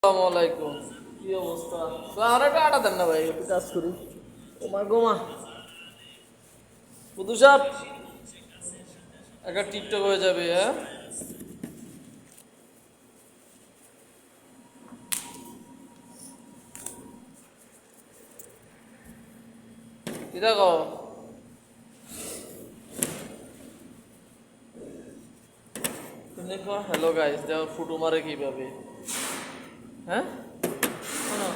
আসসালামু আলাইকুম। কি অবস্থা? আর একটা আটা দেন না ভাই, একটু কাজ করি। ওমা গোমা বুধু সাহেব, একটা টিকটক হয়ে যাবে। হ্যাঁ, কি দেখো? তুমি দেখো, হ্যালো গাইস, দেখো ফুটো মারে কিভাবে। হ্যাঁ, শোনো,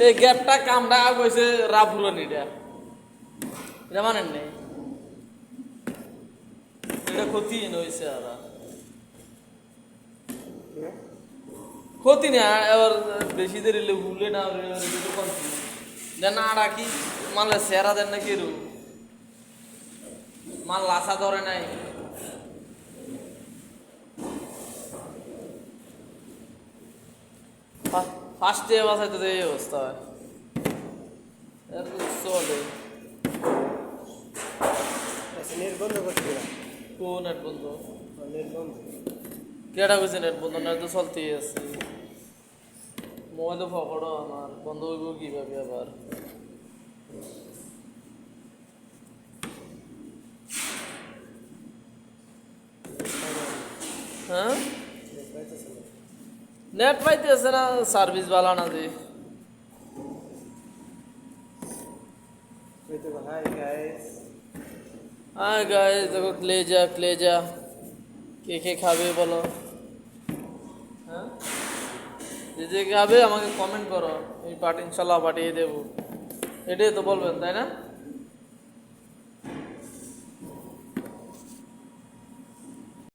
এই গ্যাপটা কামড়া কইছে রাফুরান, এটা মানেন নেই, এটা ক্ষতি হয়েছে। আর ক্ষতি না, এবার বেশি দেরি ভুলে না দেন আড়া কি মানলে সেরা দেন না কেরু মাল লাসা ধরে নাই। ফার্স্ট ডে বাসাইতে তো এই অবস্থা হয়। চলে নেট বন্ধ করছি না। কোন নেট বন্ধ? নেট বন্ধ। কেটা কইছে নেট বন্ধ? নেট তো চলতেই আছে। মোবাইলও পকড়ো আমার বন্ধ হইব কিভাবে আবার? হ্যাঁ, নেট পাইতেছে না, সার্ভিস বালা না যে। Hi guys. হ্যাঁ গাইস, দেখো ক্লেজা কে কে খাবে বলো? হ্যাঁ, যে যে খাবে আমাকে কমেন্ট করো, আমি ইনশাল্লাহ পাঠিয়ে দেবো। এটাই তো বলবেন, তাই না?